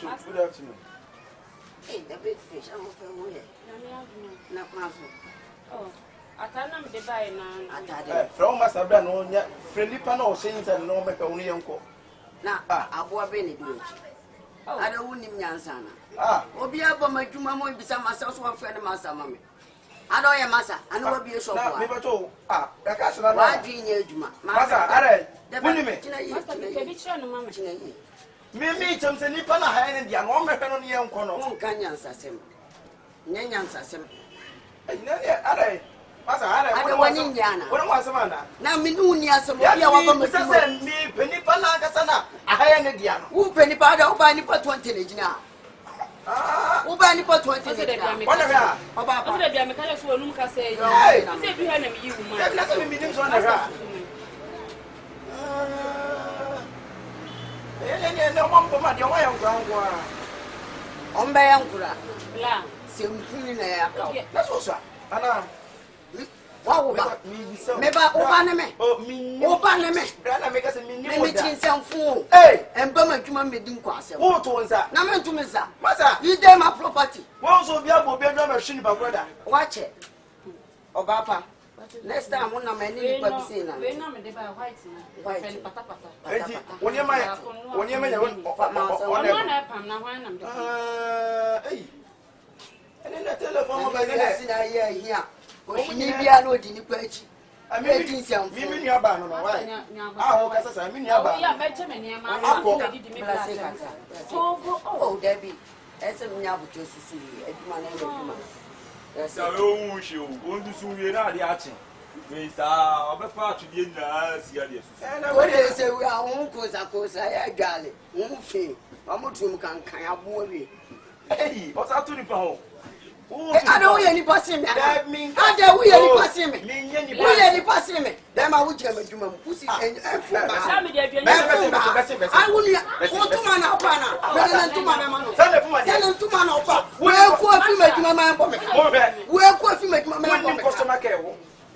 Good afternoon. Hey, the big fish, I'm from where? Not Oh, I can't be buying now. From Master Ben, friendly panel saying that no make only uncle. Now, I bought Benny. I don't want him, Yansana. Obia, but my two mamma be some myself, one friend of Master Mammy. I don't hear Massa, I know what be a shop. Never told. Ah, the castle. Why do you Juma? Master, I Mimi, Johnson, Nipana, and young woman on the young corner. One canyon sassem. Nanyan sassem. I don't want Indiana. What was a man? Now, Minunia, some of me, Penipana, Cassana, I had a diana. Who Penipada, who buy Nipa 20 now? Who buy Nipa 20? About the mechanics will look and say, hey, behind him, you might on the ground. No one for my ground. On by Uncle, simply that's what's up. What maybe Obaname, Obaname, make us a minute some fool. Hey, and Burma Juma made in Quassa. What was that? Naman to Missa. Massa, you dare my property. Once will be able to be a machine, but brother. Watch it. Oh, Papa. Next time, one of my name is saying, we're not made by white. When you're my when you're and then the telephone by the here. Maybe I know the page. I mean, some Mimi Abano. I mean, oh, Debbie, as a Yabu to see, my name. Yes, I wish you want to soon be not the action. Miss, I'll be far to be in the serious. And what they say, we are uncles, of course, I got it. Won't feel. I'm not too can have worry. Hey, what's up to the power? I don't hear any passing me. That means I don't hear any passing me. We any passing me. Then I would tell you, pussy and I wouldn't want to man up. Tell them to man up. We're going to make my man. We're going to make my man. Customer care.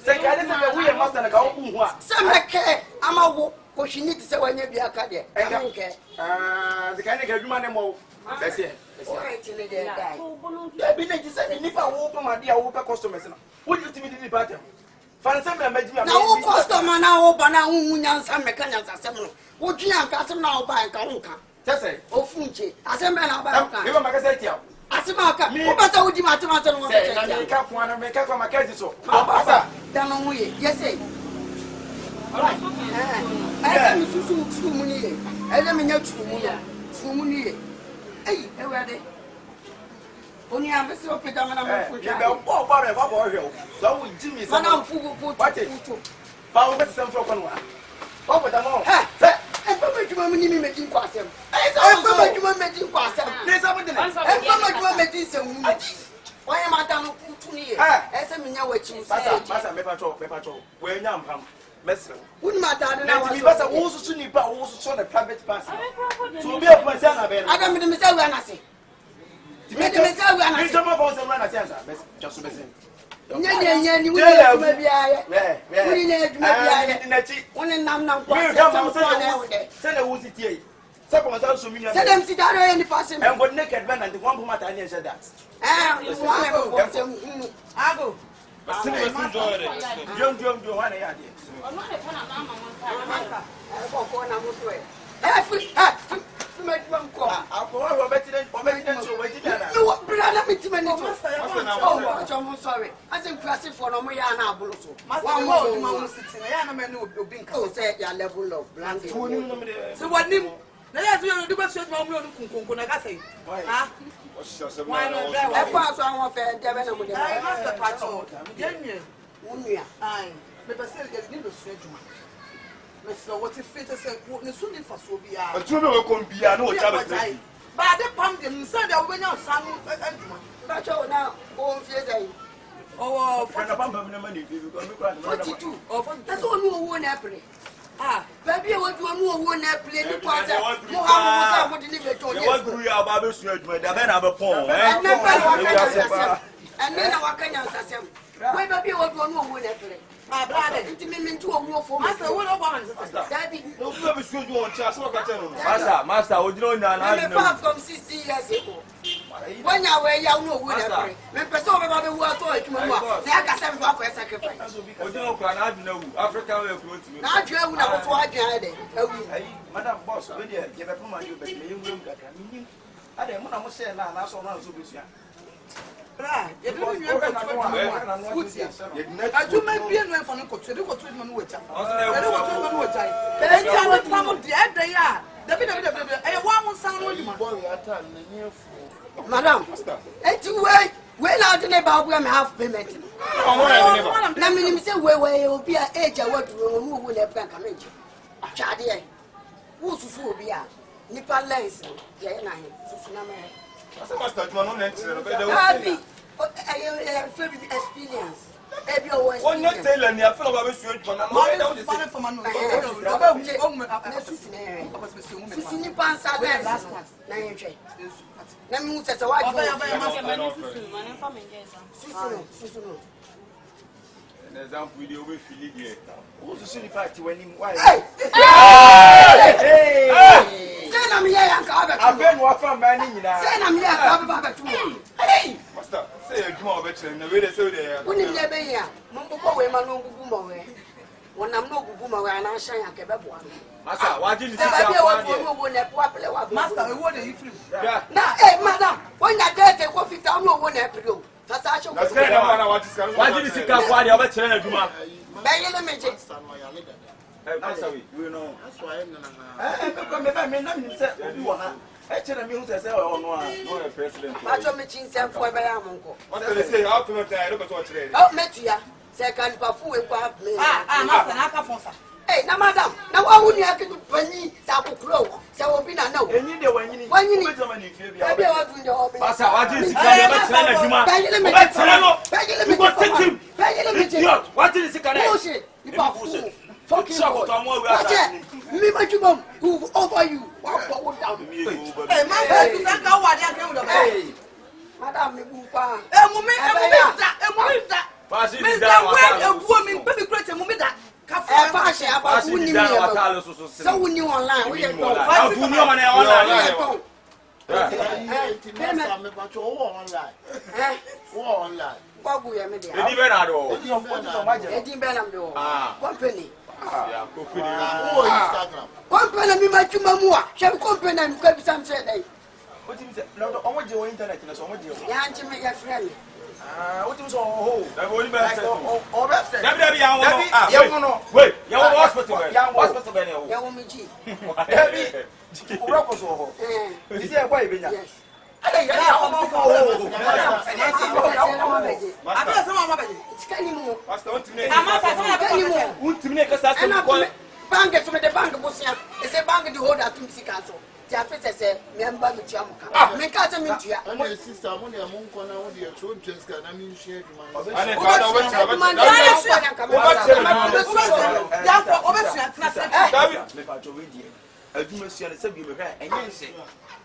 Say, I listen to we must have go. Some care. I'm a walk. Because she needs to say when you be a cadet. I don't care. The kind of human anymore. That's it. I've been said, if I open my dear open customers, would you think the pattern? Fancy now, customer now open now, some mechanics are similar. Would you have custom now by a Kaunka? Just say, oh, Funchi, as a man about you, my cassette. As a marker, me, but I would do my tomato. I make up one and make up my case so. Down on we, yes, say. I am too many. I let me know too many. Hey, where are they? Only I'm so put down and I'm for you. So we Jimmy, son of what is Power with some for one. What with them all? And public women making quassim. I'm public making quassim. There's something. I'm public making some. Why am I down to me? As a minute, which is Patrol, where now come. Wouldn't matter. I was also to Nipa, also the private person. To be a person, I don't mean to say when I say. To be a person, when I say, just to listen. One and I'm send a woozy tea. Tell them sit down any person and what naked man and the one who might answer that. I go. Sorry. I think classic for no me and abuluso. One more sitting. I am a man who will be said your level of branding. So what name? Let's do the best of my Kunkunagasi. Why not? I pass on fair Devon with the master patrol. Unia. I never said there's no surgery. Mr. What if fit as a soon for Sobia? A true will be a no child. But the pumpkin said that when you're son, but now, oh, oh, friend of money, 42. That's all you won't happen. Ah, baby, what you won't happen? You want to deliver to you. What do you have a surgery? The men have a phone. And then our Kenyan system. Why, baby, what you won't happen? brother. Nti me ntu owo fo. Master, wo no go sister. Daddy. No go be show you on chair so ka tell no. Master, ojino nya na. Me from 60 years ago. When you were young, no wood ever. Me person over the water to it. They are going to go sacrifice. Ojino kwa na aduna wu. Africa we close to me. Na adwa wu na before adwa dey. Madam boss, we dey give up my you bet me you room kaka. Ade mo na mo say na so na so besua. Bra, you do you want to I do my being no for no coach. You go to no wacha. I don't want to no wacha. Then you want to come there they are. I want sound on you. Madam, we now the neighbor we have payment. Na me say we obi a age a what we will have come in. Chade. Who susu obi a nipa lens ye na he susu na me. Master, you no let Happy experience. Ebi o experience. One not tell me I feel about you na no dey Money for man. Sisi ni pansa da last tax na ye hwe. Na mi mutse wa Sisi no. An example video we feel here. Who's the city party when him why? Hey! Say na me ya ka ba. Aben wa fa man ni nyina. Say na me ya ka ba tu. Hey! Master, say you come over to na we dey say there. Woni me be ya. Mo ko we ma no gugu mo we. Wonam no gugu mo we na hyan ya ke be bo ano. Master, why did you sit down? Master, we want you free. Now, hey, madam, when you get a coffee, I know one episode. Why did you sit down for the other children? Master, we know. That's why I tell me who says, oh, no, president. I told me, Chin, for a uncle. What do they say? How to look at what today? Oh, Metia, second perfume with me. Master, I can't. Hey, now, madam, now why would you have to penny, Sapo Crow? So, we don't know. And you know when you need maybe I was doing your hobby. Master, why did you sit down? What did you sit down? Bullshit. Fucking me, my mom, who over you. Hey, madam, me move on. So we knew online. We didn't company. Company, me, my chumamua. Shall company and grab some say. What is it? No, I want your internet and so much. Yanchi, make your friend. What is all? That won't be better. Wait, young hospital. Yawumiji. Is there quite been? Yes. Bank from the bank, Bosia. It's a bank to hold at Tumsi Castle. The officer said, Member with Yamka. Make us a minute. My sister, when you're monk on your children, I mean, share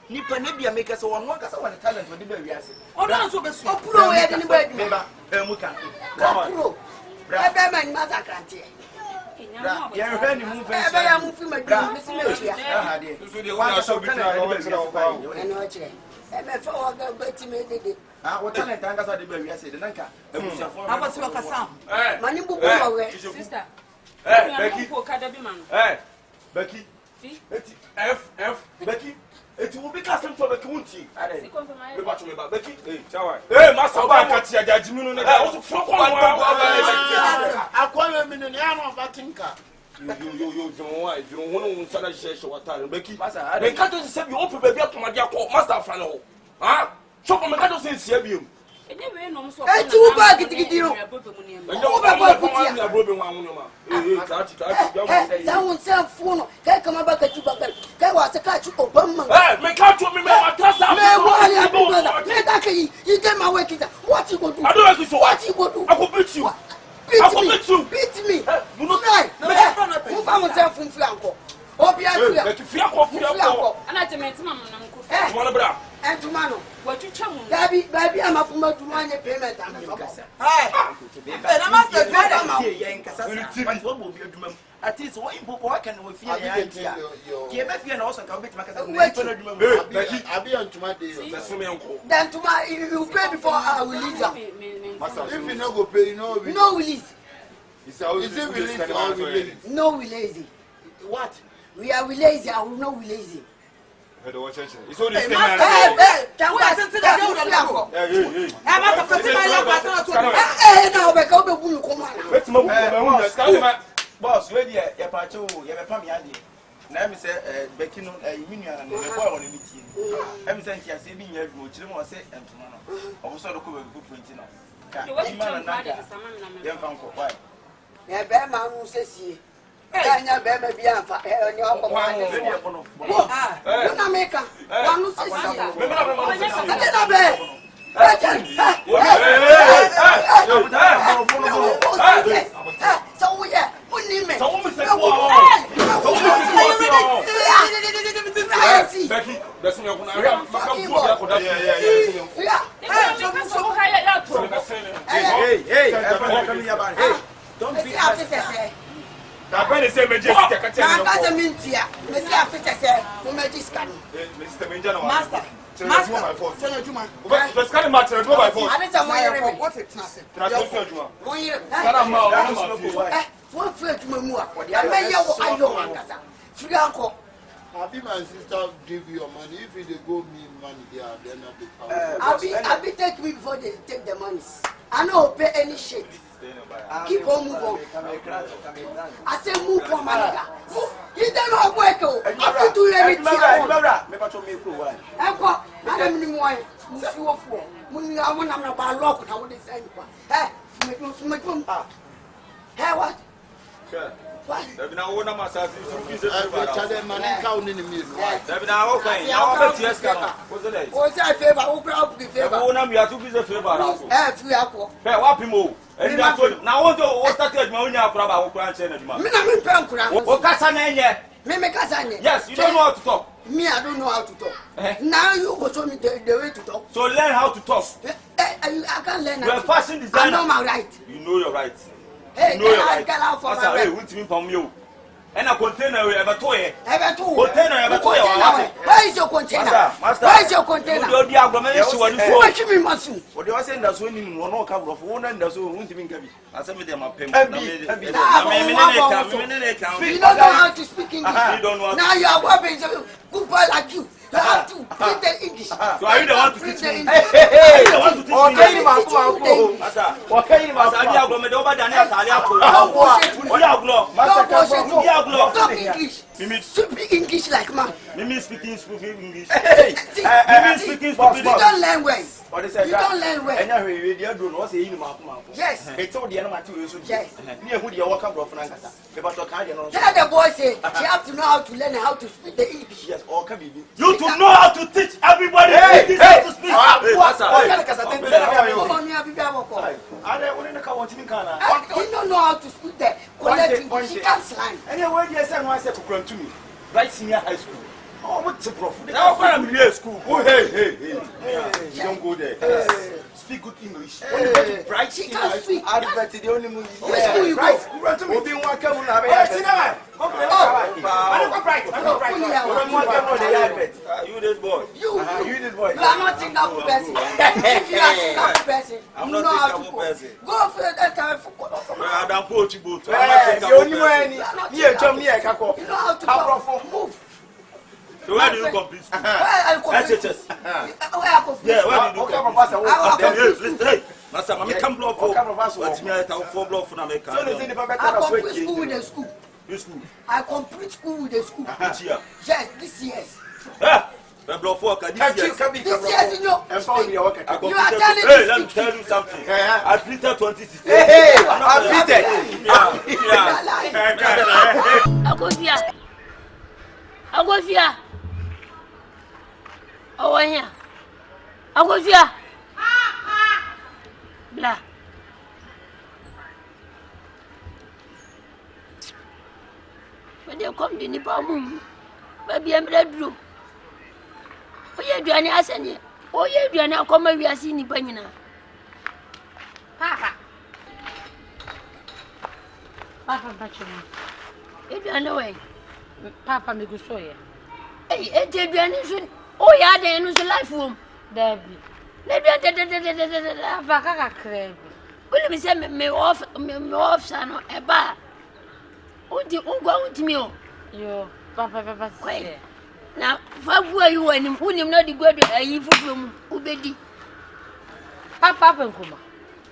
Nipa nebia make us one kasa one talent we dey wiase. Odo so besu. Opuro we dey ni ba adu. Meba, muka. Opuro. Ebe ma ni maza krante. Ya hwe ni mu fa. Ebe ya mu fi ma du, mesi me tia. Ha de. So dey one so be try o be try o. Eno che. Ebe fa o ga beti me dede. Ah, what talent anga so dey ba wiase de nanka. Ebusia fo. Aba si wakasa. Mani bu bu we. Sister. Becky. Becky. See? F. Becky. It will be custom for the county. We watch me back. Becky. Hey, Chawa. Hey, Master, I can't see a judgment. I call him in an hour of a tinker. You don't want to share what time. Becky. Master, they can't say you open baby up to my dear Master Fano. Huh? So, I'm going to say, Sebium. Eh, tu ba gidigidiro. That one self phone. Hey, come back at you back. That was a catch Obama. Hey, make out to me, you get my work. What you go do? I don't know what you go do. I will beat you. Beat me. You know, move on myself from Flanco. Obia, Becky, Fiaco, and I demand Mamma. And tomorrow, what you chum? baby, I'm a promote to my payment. Hey, I must have at least what you can we fear and also come back to then tomorrow, if you pay before I will leave you. If you not go pay, no, release. No, we lazy. what? We are lazy, I will not be lazy. It's only Hey, now we go to boss, ready, your party, you have a family. Let me say, Becky, and the boy on the meeting. I'm saying, you are saving your children, or say, and tomorrow. Also, the cover of Printing. yeah, Bama who says he. Anya Bama be on your America. One who says so yeah, what name it? Becky, that's me. Hey, don't be that when they say majestic, I can't Master. Let's kind of matter and go by force. I didn't know what it's nothing. What feel to me more? I Abi my sister give you your money. If they go me money, they are not the power. I'll be take me before they take the money. I don't pay any shit. Keep on move on. I say move on, my nigga. You don't know work. I do everything. I don't need more. I'm not about lock. I would say, hey, what? What? Now, one of my sons is money count in the middle. now, okay. Now, what's the What's that favor? Open up the favor. one of you to be the favor. Free apple. What people? Now, what started my own about branch energy? Yes, you don't know how to talk. Me, I don't know how to talk. Now you go show me the way to talk. So learn how to talk. I can't learn. You're a fashion designer. I know my right. You know your right. Hey, You know your right. get out for my Hey, right. what's me from you? And a container we ever toy. Ever two. Container. Where is your container? Master. Where is your container? You're the argument. What you mean, Masu? What you are saying that's when you won't cover of one and that's won't even come. I said with them a payment. You don't know how to speak English. Now you are working good boy like you. You have to read the English. So are you the one to teach me? Hey, the one to teach me? What can you talk English. Speak English like man. Mimi speaking English. You don't learn well. You don't learn well. Yes. It's all the animal too. Yes. Near who you walk up from Francasa. Tell the boy say she have to know how to learn how to speak the English. Yes, all can be. You to know how to teach everybody how to speak. You don't know how to speak the correct English. She can't slang. Anyway, yes, I want to come to me. Right senior high school. Oh, what's the profit? Now, I'm here school. Oh, hey. You don't go there. Speak good English. Bright, She can't speak. I bet the only movie. Which school you go? Right to me. Being one come on. You this boy. You this boy. You are not a Tingabu person. If you are a Tingabu person, I'm you not know how a to Tingabu go. person. Go for that time for I don't put you both. You know how to go. Move. So where do you complete school? SHS. Yeah, where do you complete? Master, I'm come block for. What's me? I come 4 block for America. I complete school with the school. This school. I complete school with the school. Which year? Yes, this year. The block for this year. This year, you know. You are telling Hey, let me tell you something. I pleaded 2016. Hey, I pleaded. Agofia. Oh, yeah. Agofia. Blah. When they come to Nippon, baby, I'm red blue. Oh, ye aduane asene o ye aduane akoma wiase ni panyina Papa bachuma aduane we Papa me gusto ye enti aduane so o ya den no so life wom Debbie na aduane Papa kakra Will me say me off sano eba. Unti ungwa untimi o. Yo Papa say. Na fa bua you anim unim na di gwadu ayi fufu mu ubedi. Papa nkuma.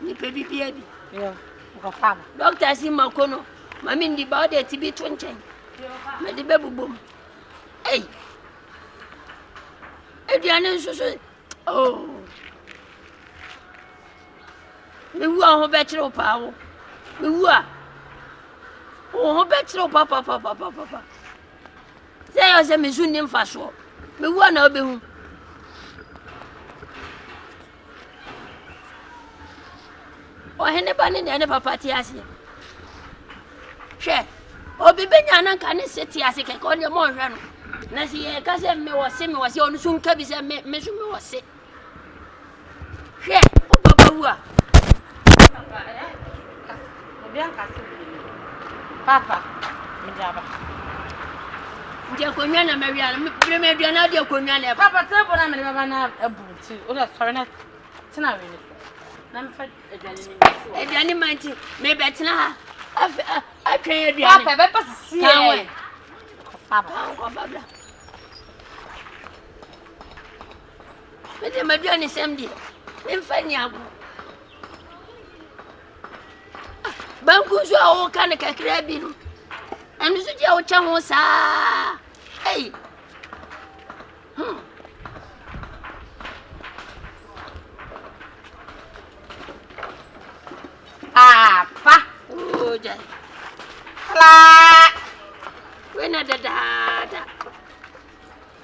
Ni pe bibia bi. Yo ko fama. Doctor si makono. Mami ndi ba de tibi twonchen. Me di bebubom. Hey. Ediane nso oh. Me wu a ho be kire opa wo. Me wu a. O ho be kire opa papa. Say you say me su nim fa so. Me wu a na obehu. O hene ba ne papa ti ase. Hwe. Obi benya na nka ne seti ase keke o ne mo hwe no. Na si e ka se me wo se onu su nka bi se me su me wo se. Hwe, o baba wu a. Papa, mjaba. Nje konya na Maria, me me dua na de konya na. Papa tebo na me baba na abuti. O da sorry na tina we ni. Na me fa Eduane manti, me betina ha. Atwen eduane. Papa be pass sie. Kanwe. Papa, Ko babla. Me de maduane semdi. Me mfa ni ago. Banku so a wo kan kakra bi no. Anu so je wo cha ho saa. Hey. Papa. Oh, jai. La. Wena da.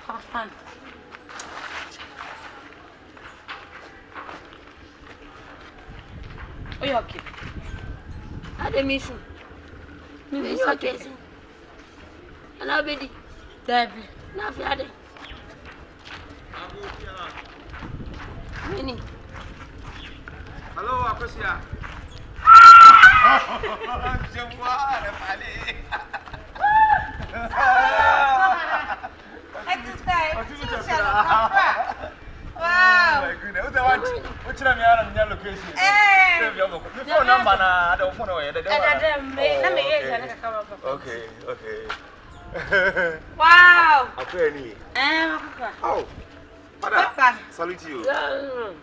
Papa. Oy okay. Ade misu. Me so kesi. Ana bedi. Debbie. Na fi ade. Mini. Hello, Akosia. Jemwa na pale. Wow. My goodness. What's your location? My phone number na the phone away. Okay. Wow. Okay. Oh. Papa. Salute you.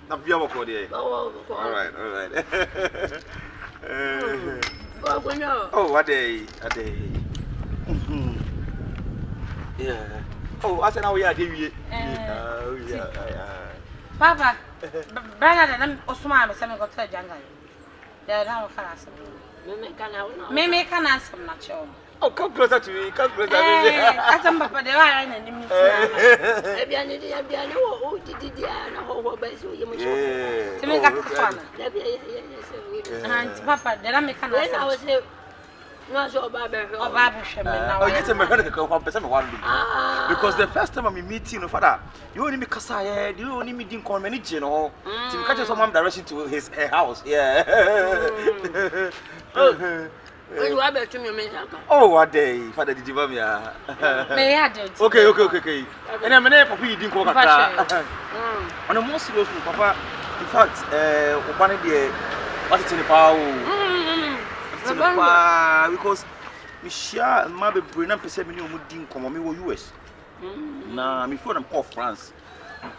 Na bia mo ko dey. All right. Oh, what day? Yeah. Oh, I said now we are there. Papa. Brother, na Osman me say me go tell Janga. There now can ask. Me can ask na cho. Oh, come closer to me. Asam papa de wa na nim ni. Ebiane wo didi na ho ba so ye mo so. Ti me ka kwana. Papa, de na me can ask. I was no so oba be me now. Oh, you tell me how person me wan do. Because the first time I'm meeting you, father, you only me kasa here, you only me din come many je no. Ti me catch some direction to her house. Yeah. You are better to me. Oh, what day? Father, did you me? Me had it. Okay. And I'm not papa you didn't come back. On a more serious note, papa, in fact, Obani de what it's in the power. Because we share my brain and perceive me no din come me US. Na me for them call France.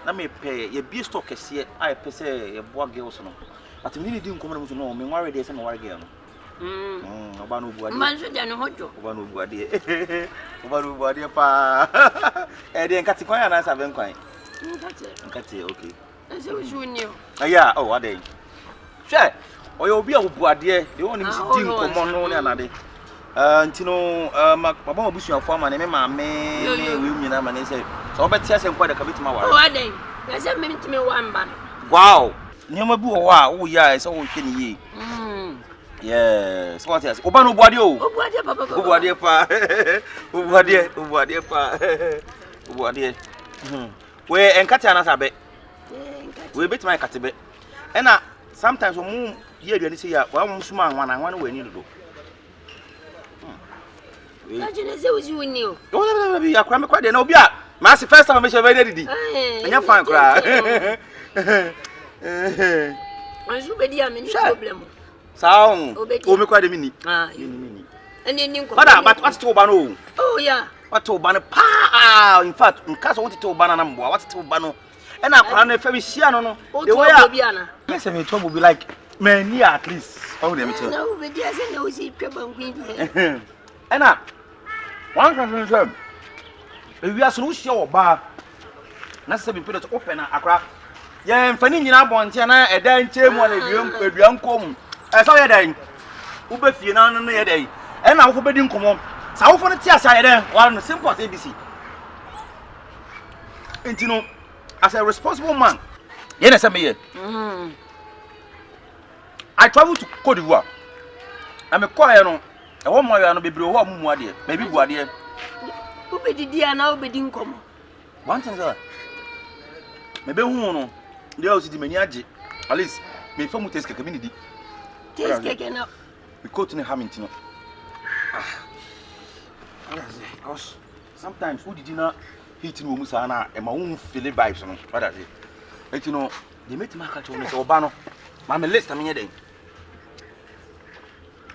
Na me pay ye be stock here I perceive ye boy girls no. But me din come no me worry dey say me worry girl no. Oba no buade. Manso de no hojo. Oba no buade. Oba no buade pa. De nkati kwan ya na sa ben kwan. Nkati okay. Ese we su ni o. Yeah, oh what dey. Sure. Oyo obi a buade de won ni si din komo no ne anade. Ntino baba obusuafo ama ne me maame ne we nyina ma ne say so obeti ase nkwa de ka betima ware. Oh adai. Ya se me ntime wamba. Wow. Nyoma bi wo wa wo ya say wo hwe ni ye. Yes, what else? Oba no buade o. Obuade papa. Obuade pa. Obuade pa. Obuade. We enkate anasabe. We bit my katebe. Ena sometimes we hear the say ya wa musuma anwan we ni do. Ajene se uzi woni o. Oh ya kwa me kwa de na obi a ma se first time me shave didi. Enya fan kra. Anju be dia me ni problem. Sound. O me kwa de mini. Mini. Eni ni nko. Father, but what to ba no? Oh yeah. What to ba no pa. In fact, in case what to ba na mbo, what to ba no. And I plan a family share no. The way I yes, me trouble be like many at least. Oh, let me tell you. No, but yes, I know see trouble queen. And one can say, we are so sure ba. Na se be put to open akra. Yeah, mfani nyina bonte na edan chemu na eduam kom. So ye dan. Wo be fie na no ye dan. And na wo be di nkomo. Sa wo fo no ti asa ye dan. One simple as ABC. Intino as a responsible man, you know me. I travel to Cote d'Ivoire. I'm a choir no. I want my no be bro wa mu ade. Maybe go ade. Who be di dia na who be din komo. One thing sir. Maybe hu no. Dey o si di mani age. At least me famu test keke mi di. Test keke na. We go to Hamilton. Because sometimes who did not hitting wo musa na e ma won feel vibes no what that say et you know they make me catch on so oba no ma me list am nye den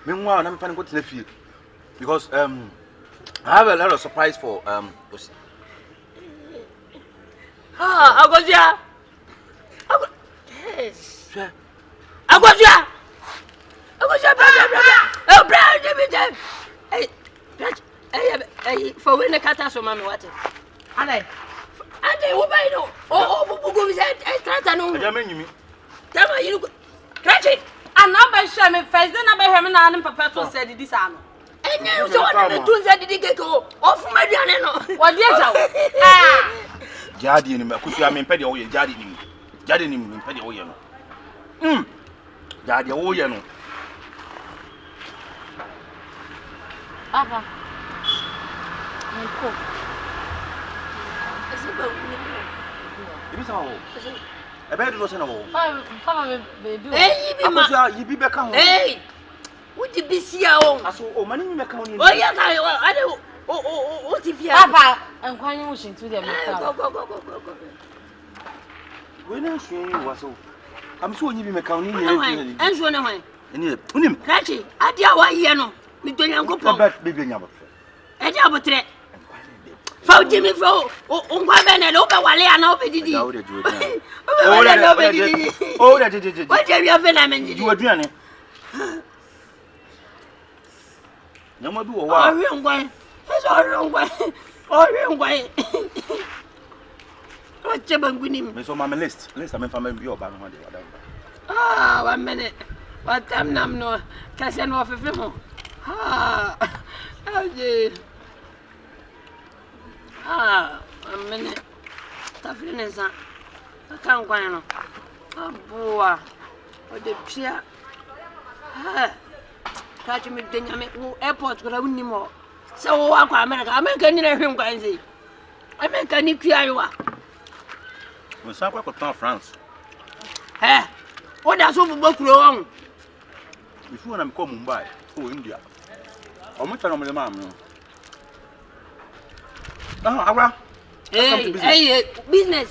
me nwa na me fan go to fie because I have a lot of surprise for Agozia Agozia oh brother hey for when the kata so mama what Ande wo bai no bubu bi say trata no aja menyimi tama yiru krachi ana ba hwe me first day na ba hwe me na ne papa to say didi sa no enye so na me tun say didi keke o ofu maduane no wodi eja wo jadi ni me kusu ya me pede wo ye jadi ni me pede wo ye no jadi wo ye no papa Nko Ibi sa wo. Ebe do so na wo. Papa be do. Yibi ma. Akoso yibi be ka ho. Wodi bisia o. Aso o mani mi be ka ho ni. O ya ka ade o ti fia. Papa, enkwanye wo shintu de me ka. Go. We na so yi wa so. Am so onyi bi me ka ho ni ni. Enso na hwan. Eni unim. Krachi, ade a wa ye no. Mi to Nyankopon. Be be nya bo. Eje abotre. Fauti mi fo ongwa bene lo be wale ana obedidi. O de ju. O de obedidi. O de. What have you been amended? Ju aduane. Nyama bi wo wa. Ori ngwan. Ori ngwan. O chebangunim. Me so ma me list am family bi oba no de wada. 1 minute. What time nam no? Kase no fefe mo. Aje. 1 minute. Tafrinesa. Akan kwan no. Aboa. O de pia. Kachi mi denya me airport ko rawuni mo. Se wo akwa America ni na hwem kwan sei. America ni kuarewa. Mo sa kwa ko France. O da so bubo kuro won. Before na me come Mumbai, India. O mo tano me le mam no. Awa. Business.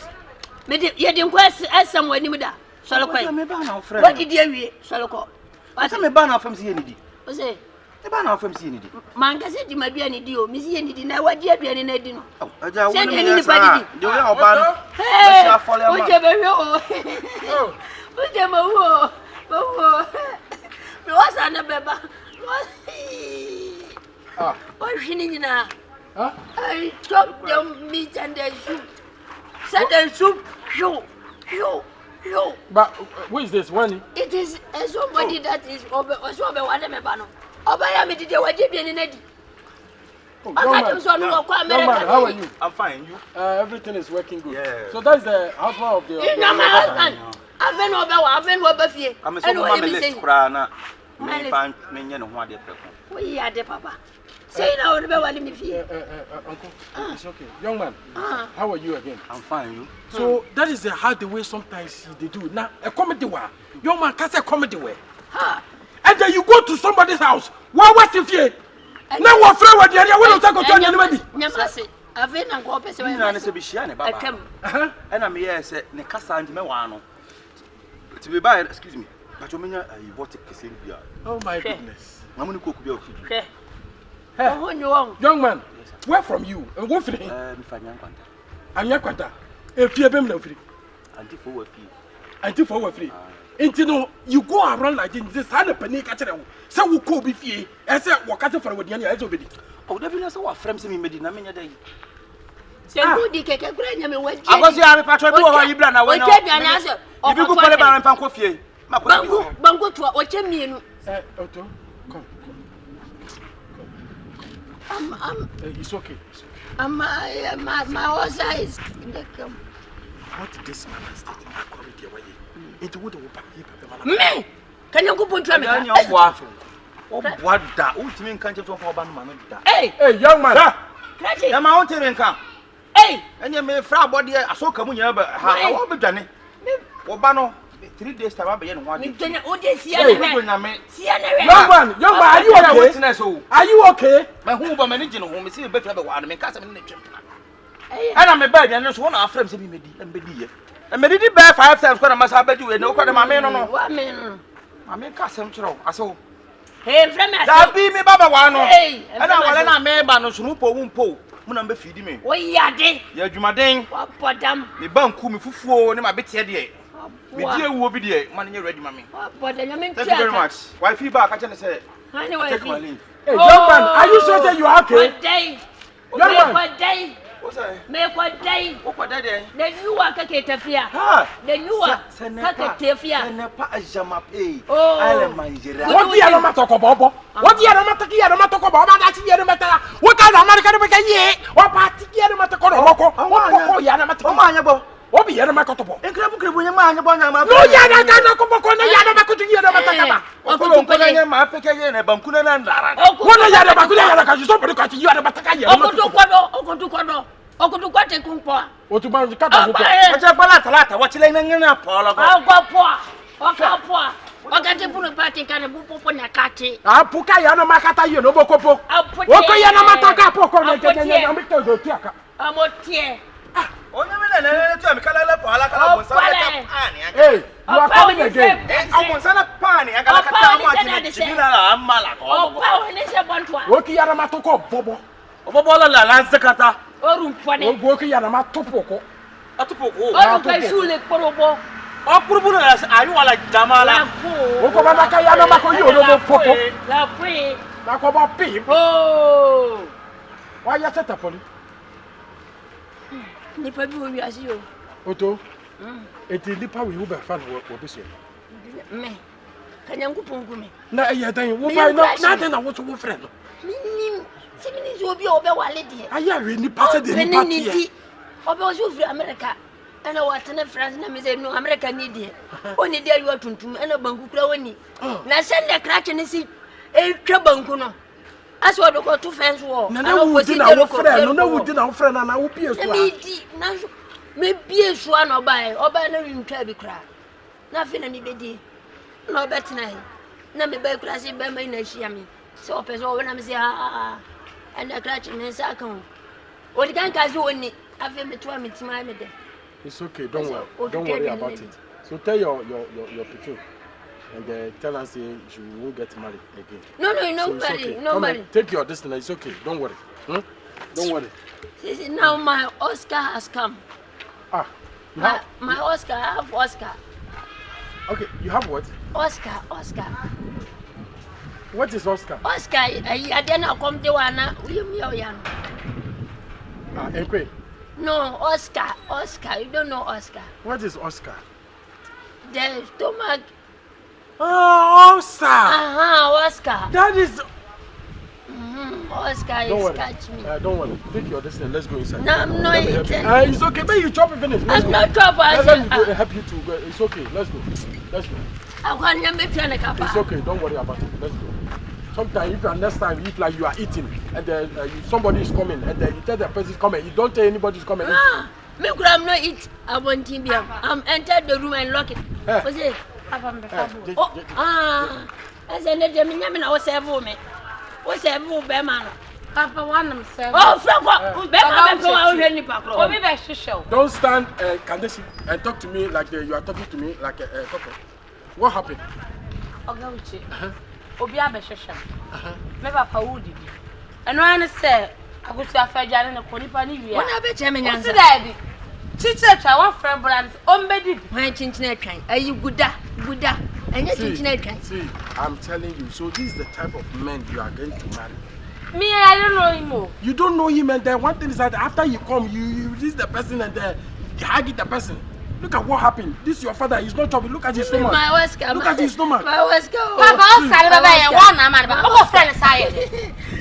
Me de ye de nkwase asam wani mu da. Solo kwai. Me ba na friend. What did you awie? Solo ko. Asa me ba na fam si ye ni di. O say, e ba na fam si ye ni di. Man ka se di madua ni di o, mi si ye ni di na wadi aduane na di no. Aja wo ni ni pa di. De o ba no. Be sha fole ma. O je be hwe o. O je ma wo. Wo. Me wasa na beba. O hwini nyina. I chop them meat and the soup. Set the soup. Yo. But who is this one? It is somebody that is over Wadamebano. Obaya me did what you did in Eddie. How are you? I'm fine. You? Everything is working good. Yeah. So that's the husband of the. You know my husband. I've been over here. I'm so mama list krana. Me fan me nya no ho ade preko. We are the papa. Say now, remember me feel. Uncle, it's okay. Young man, how are you again? I'm fine, you. So that is the hard way sometimes they do. Now, a comedy way. Young man can't say comedy way. And then you go to somebody's house. What's if you? Now what friend what you are? We don't talk to anybody. Nyamase. Ave na go pese we. Na se bi hia ne baba. And I'm here say ne kasa andi me wa no. To be by, excuse me. But you mean you bought a kissing beer. Oh my goodness. I'm going to cook beer. Young man, where from you? And what for? I'm Yakwanta. If you have been free. Until for free. Until you go around like this, hand a panic at them. So we could be free. I said, what cut for what the other already. Oh, there be no friends in Medina. I day. Say, good, you can't bring me when I was here. I'm patrol over you, Brana. When you go for the bar and coffee. Bango to what you mean? Otto, come. It's okay. My horse is. What this man is taking my quality away? It would have me. Can you go put me? What that? Ultimate country from Obama. Hey, young man. I'm out here and come. Hey, and you may fry body. I saw come here, but how be done? Obano. 3 days time I be in one. Young man, are you okay? Are you okay? My home managing home is better than one. I can't and I'm a bad and one of our friends in me and be here. And maybe bear 5 times when I must have you and no kind of my man. What man? I mean, Cassim, I saw. Hey, friend, that be me, Baba. Hey, and I may ban no snoop won't pull. Munambe feeding me. What ya did? Ya Jumading. What for them? The bank cool me for my bit here. Me dear will be there, money ready, mammy. But then I mean, thank you very much. Why feedback? I just say, anyway, take my leave. Hey, young man, are you sure that you are okay? Young man, what day? Make what day? What day? Then you are Kaketafia. Then you are Kaketafia. Oh, I am my Jira. What the other matter about? What the other matter about? That's the other matter. What kind of American make a year? What party the matter? What Yana? What be Yana Makotopo? And Krabu when your man upon your mother. No, Yana can't come back on the Yana Makoto Yana. Uncle Paya, my Pekay, and Bankuna and Dara. What are Yana Bakuna? Because you stop to cut you out of Bataka. Uncle to what a kumpa. What to buy the cat? What's the name of Paula? I'll go poor. I got to put a party kind of book on a catty. I'll put Kayana Makata, you know, Bocopo. I'll put Yana Mataka Poco and I'm not here. Oh, hey, you are coming again. I want a pani. I got a Woki Yaramatoko, Bobo. Bobola, Lanza Cata. Or funny. Woki Yaramatopo. Oh, Purbulas, are you like Damala? Okomaka Yanamako, you know, Popo. La free. Nakoba Pip. Oh, why you set up on it? Nipa bi wo wiase yo. Oto. Eti nipa we Uber fan wo beso. Me. Kanyankopon ku me. Na eya dan wo fa na den na wo so wo friend. Minim. Se minim so obi obe wale de. Aya we nipa se de nipa tie. Obe o so fri America. Ana watene France na me say no America ni de. Oni de ayo tuntum ana banku kura woni. Na send the crack ni si e twa banku no. As what do go to fence war. Na wo di na wo friend, na wo di na wo friend na wo pie so. Me di na me pie so na oba na ntwa bi kra. Na fe na ni bedi. Na obetina he. Na me ba kra se ba mai na hia me. Se opeso wo na me se and the crack me say kan. O di kan ka so oni. Afi me to me tima me de. It's okay, don't worry about it. So tell your picture. And tell us she won't get married again. No, nobody. Nobody. Take your destiny. It's okay. Don't worry. Don't worry. Now my Oscar has come. My Oscar. I have Oscar. Okay, you have what? Oscar. What is Oscar? Oscar, I didn't come to one. Enkwe. No, Oscar. You don't know Oscar. What is Oscar? The stomach. Oh, Oscar. Oscar. That is. Oscar is catch me. Don't worry. Take your destiny. Let's go inside. No, I'm not eating. It's okay. But you chop it finish. I'm not chopping. Let me go help you to go. It's okay. Let's go. I want you to make a cup. It's okay. Don't worry about it. Let's go. sometimes if next time if like you are eating and then somebody is coming and then you tell the person is coming, you don't tell anybody is coming. Me could have not eat. I want him here. I'm entered the room and lock it. What's it? I said, let me know. I was several me. What's several Beman? Papa, one of them. Oh, Franco, don't stand, Candace, and talk to me like you are talking to me like a couple. What happened? Ogachi. Obia Besham. Never Paudi. And when I say, I go to a fair jan and a conipani. What have a chairman? Daddy. Teacher, I want friend brands on bed. My internet train. Are you good? And your internet train. See, I'm telling you, so this is the type of man you are going to marry. Me, I don't know him more. You don't know him, and then one thing is that after you come, you release the person and then you hug the person. Look at what happened. This is your father. He's not chopping. Look at his stomach. My Wesker. Look at his stomach. My Wesker. Papa, I'll say about one man, but I'm friend aside.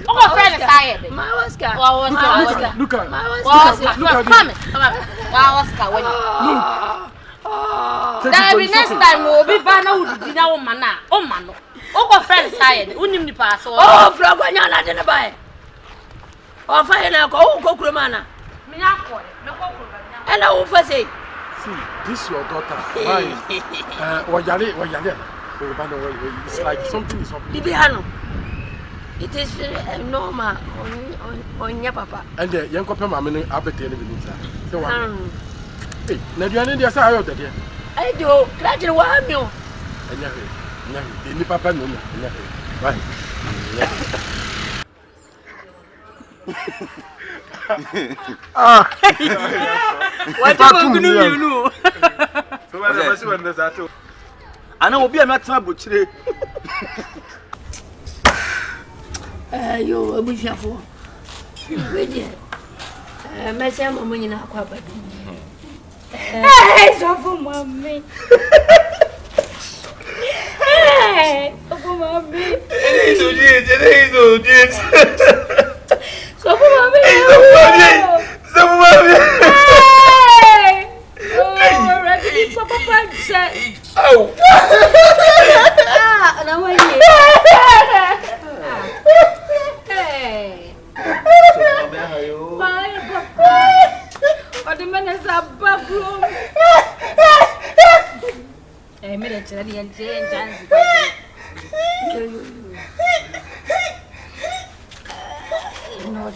I'm friend aside. My Wesker. Look at. My Wesker. Wesker. Come. There be next time we'll be banner with dinner on mana. Oh, man. Oh, friend aside. Unim pass. Oh, Frogana didn't buy. Oh, fine. I'll go Cromana. And I will say. See, this is your daughter. It's like something is happening. Bibiano. It is normal on your papa. And the young couple, I'm going to abate. So, hey, now you are in the side of the day. I do. Gradually, one meal. And you papa, no, right. What do you know? So when there's that too. I know be a matter butchery. You a butcher for. Myself, I'm in a quabbard. Hey, so for mommy. Hey, for mommy. It is So for mommy. So mommy. Oh, and I went here. Hey, what the men is a bathroom. I made a cherry and change. No,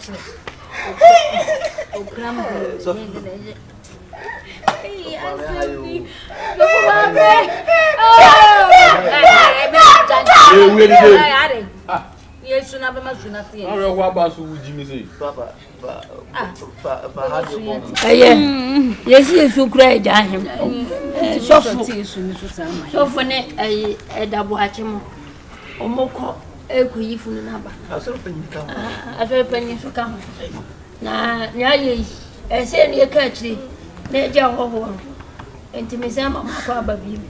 oh, grandma. Yes, you never must do nothing. What about you, Jimmy? Papa, yes, yes, you cried at him. So for net a double hatching or more equally from the number. I feel penny to come. Now, I say, you catch it. Neja ho enti mesema makwa babi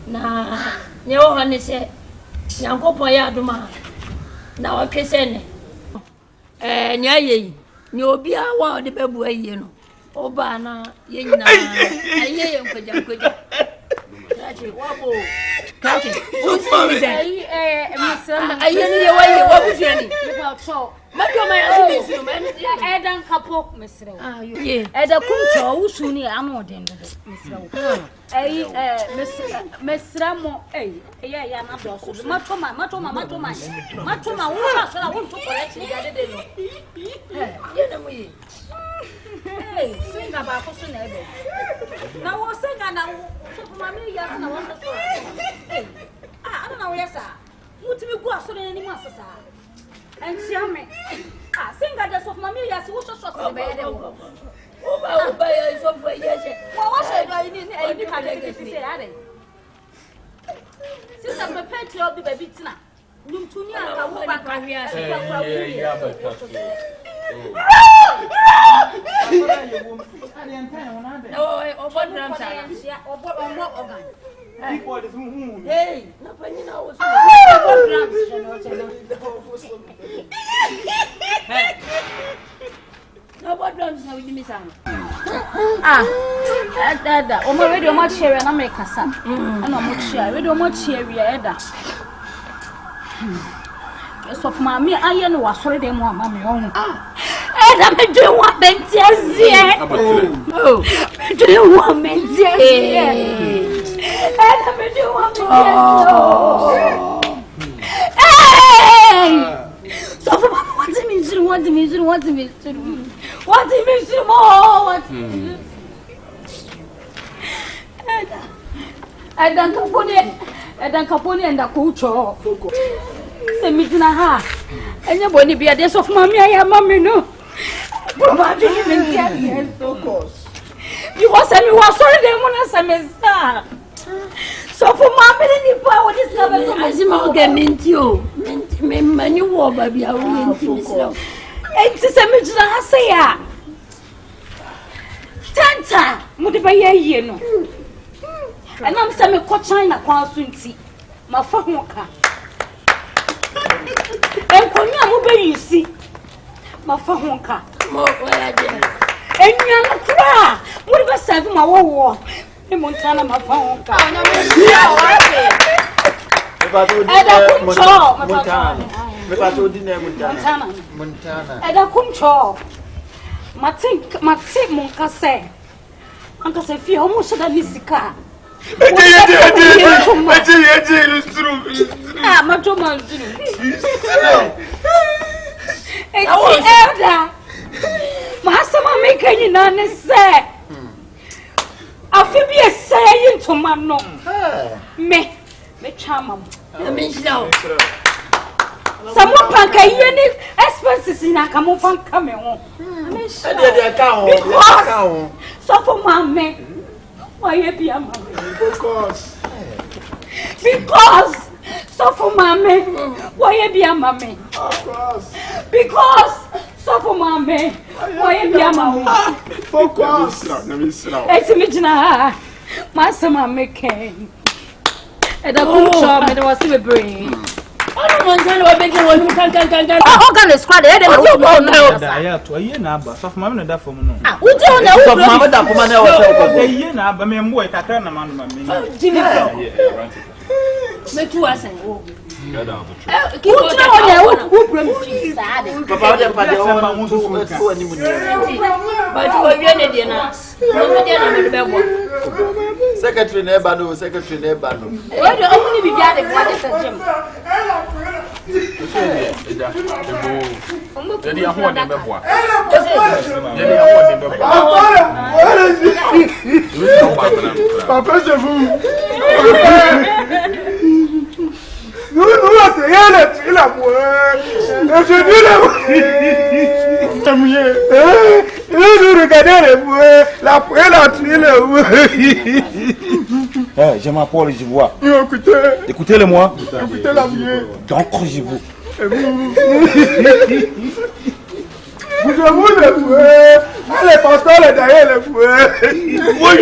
na nye ho ne se Nyankopon ya adoma na watwese ne nya yeyi nye obi a wa de bebu aye no oba na ye nyina aye nkwaja kache wabo kache aye ni ye waye wabuhwani Matoma ya sisu men Edan kapo mesre ah ye eda kunto usuni anu den mesre mesra mo ya na do so matoma wo so la won to correct ya de no ye na mo ye singa ba ko so na ebe na wo singa na wo so mama ya na wo so ana na wo yesa mutimi gu aso na ni mu asasa and Siame. Ah, sing at the soft mammy, yes, what's your shot? Oh, by a sofa, yes. Well, what's I need any kind of say, Addy? Since I'm prepared to be baby tonight, you to me, I will back my ears. Oh, what drums or what organ? Hey, nobody knows. Nobody knows how you miss out. Ah, Dada, oh, my radio much here and I make a son. And I'm much here, we don't much here, Edda. So for mommy, I know was sorry them one mammy on. And I'm doing one benches here. Oh, doing one benches here. And I'm doing one benches. Hey! So for mommy, what do you mean? What do you mean? What do you mean? What do you mean? What do you mean? And then Capone and the culture. Say me to ha. And your body be a death of mommy. I am mommy. No, probably even 10 years. Focus. You was me was sorry, they want to so for mommy, any power is never as you get mint you. Many war, baby. I will focus. And to say me to ha say ya. Tanta, Mudibaya, you know. And I'm saying, "Coach China, Quansunti, my father." And Konya, you see, my father. And you are cry. What about 7 my war? The Montana, my father. Montana. And I come to my think, my tip, Monka say. Uncle say, if you almost had a Nisica. Ah, my Thomas. It's elder. Master, make any none say. I feel be a saying to my no. Me charm. I mean, no. Someone can get expenses in a come on coming home. So for my man. Why be a man? Because so for mommy. Why be a mommy? Because so for mommy. Why be a mommy? Focus. It's me now. My summer making. And I couldn't show me there was a brain. I don't want to know what making one can. How can the squad head and I have to a year now, but of mamma that for me. We don't know mamma that for my a year now, but me and boy, I can't amount of Jimmy. Make you ask and go. Secretary Nebano, Secretary Nebano. Why do only be got a Jim? Je m'appelle, je vois. Écoutez-le-moi. Donc, je vous. Vous avouez le fouet. Allez, pasteur, le derrière le fouet. Oui.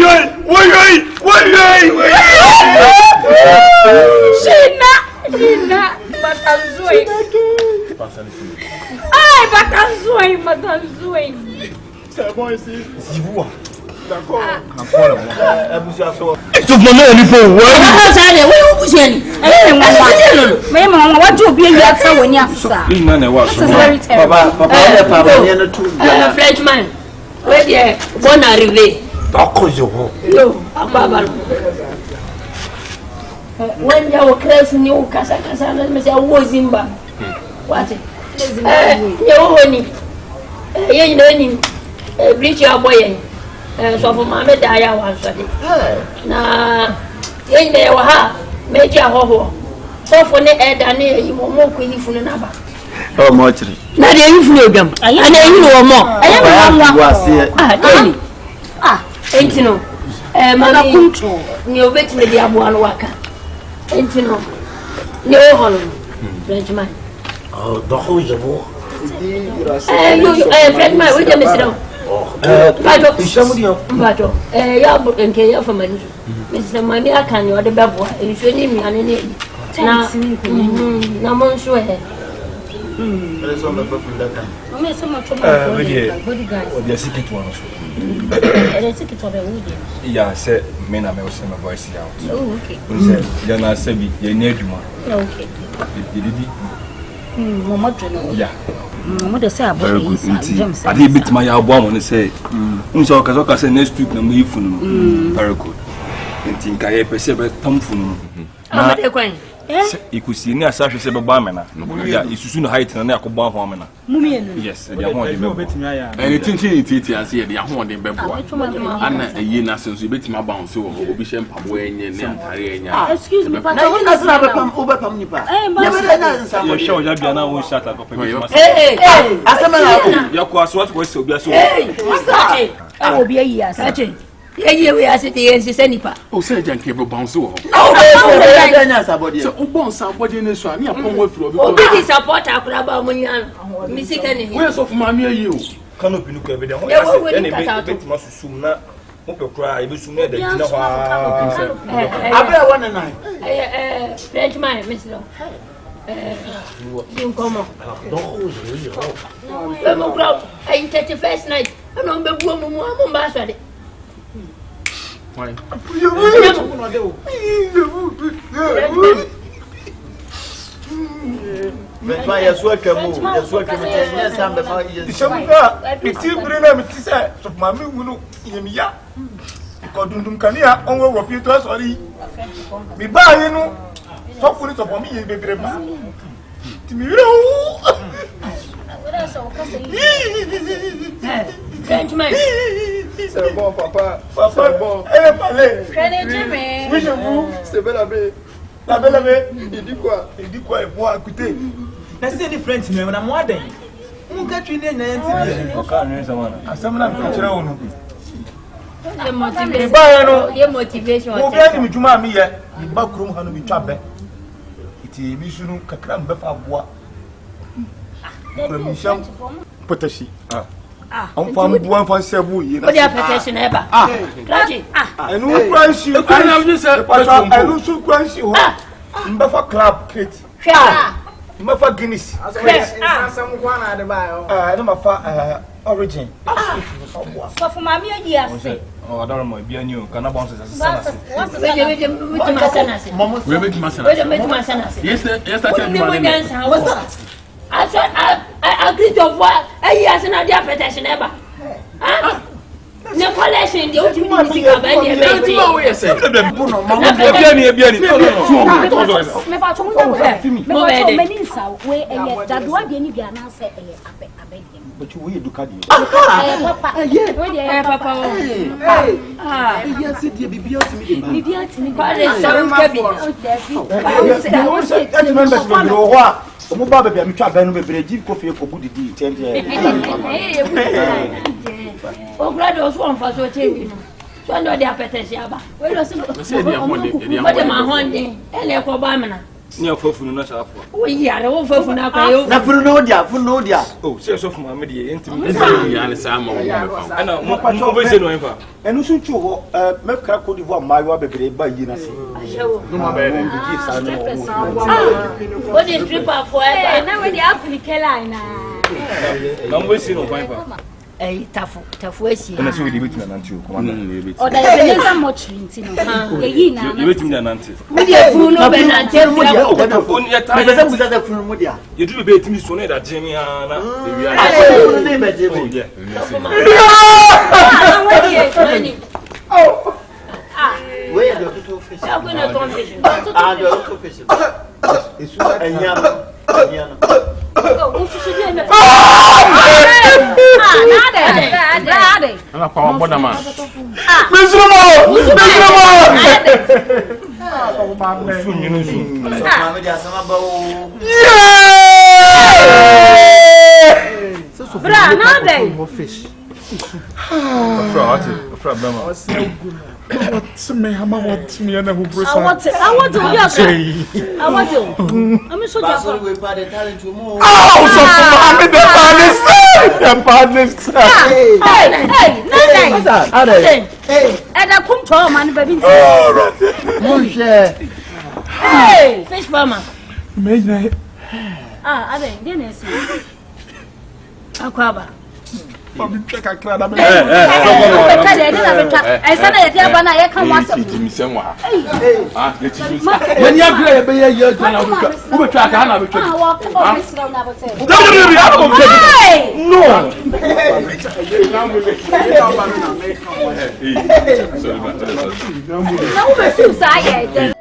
China, Batanzoué. Aïe, Batanzoué. C'est bon ici. Je vois. D'accord. When you were crazy, new Casa, I was in Ba. What? You know, bleach your boy. So for my medaya once a day. Now, in there were her, Major Hoho. So for the head and near you more quickly for another. Oh, much. Not even them. I know more. I am ain't you know. Mother Kunto, near waiting the Abuan Waka. Ain't you know. No Holland, Frenchman. Oh, the whole is a war. Frenchman, we can miss it out. But and care for my Mr. Mamma can you the babble and show me an name. Now, Monsieur. There's on the person that time. So much What the secret one? Yeah, said men are send my voice out. Oh, okay. You're not Sebi, you need you. Okay. Mama Treno. Yeah. Mother say about James. I did bit my album and say, so I say next week, no me phone. Very good. And think I perceive a thumb phone. You could see near such as a barman. Yeah, you soon height and I could bar woman. Yes, they are more bit me. And it's in I see the Ahon in Bebo. And a year since you bit my bounce, so will be champagne and excuse me, but I will not have a pump over Pamnipa. I'm sure you'll be an hour shut up. Hey, as a man, your course, what was so be so. What's that? I will be a year, such a. We are sitting here, Senipa. Oh, Sergeant Cable Bounce. Oh, so, Bon, somebody in this one, you're going with you. Oh, this support our club, Missy Kenny. Where's of mammy you? Cannot be look every day. I bet must soon not cry. You soon know that. I want a night. French man, Mr. You come on. I take the first night. I don't know the woman. Why? C'est bon, papa. Papa, bon. Eh, palais. C'est belle abbé. La belle abbé, il dit quoi? Il dit quoi? Bon, écoutez. C'est différent, mais on a moins d'un. On a tué un I'm from one for several years. What application ever? I know price you. I know so price you. Mbafa club Kate. Mbafa Guinness. Someone at the bio. I don't know origin. So for my years. Oh, I don't know. Be a new. Can I bounce as a Yes, I said, I agree to what I has another application ever. No collection, the ultimate music of any but you will do Cadi. Papa, yes, it will be Omo baba bia metwa ba no bebereji kofi ekobu didi tende o grade o so onfa so chebi no so no dey apetesi aba we lo se mo ma honde ele ko ba mena ni afofunu na sha afo o yare o fofunu akwa yo na funu no dia oh se so funu ma de entimi ya ne sa ma wo mefa ana mo be se no enfa enu so chu ho me kra ko divo ma yo bebere ba yi na se no ma be ne bi sa no o de stripper for na we dey apply line na mo se no enfa tafu esi na so we dey meet na nanti o come on o da ye benza much rinti no ye yi na you wait me na nanti we dey funu no be nanti o da funu ya ta me be buza da funu mo dia ye du be timi so na da jemi ha na we are na be jemi we are the two fish I'm going to confession the two fish it's enyana oh fish dey me nada ana kwa boda ma mesromo ko ma me sunyu sun ma me dia sama ba o bra nada fish Afra Bama. What's me? How much me and who brought? I want to. I want to. I'm so just. We part the talent to more. Oh, so I'm the partners. Hey, what's that? Hey, and I come to man, baby. Oh, mon cher. Hey, fish farmer. I didn't see. Aquaba. Papi peka krada me. Peka de na beta. Ensa na ye dia ba na ye kan wasa. Ti mi sem wa. Ah, le ti mi. Ye ni agre ye be ye na obetwa. Obetwa ka na betwa. Ah, wa ko misra na bote. No. Na wo be su sa ye de.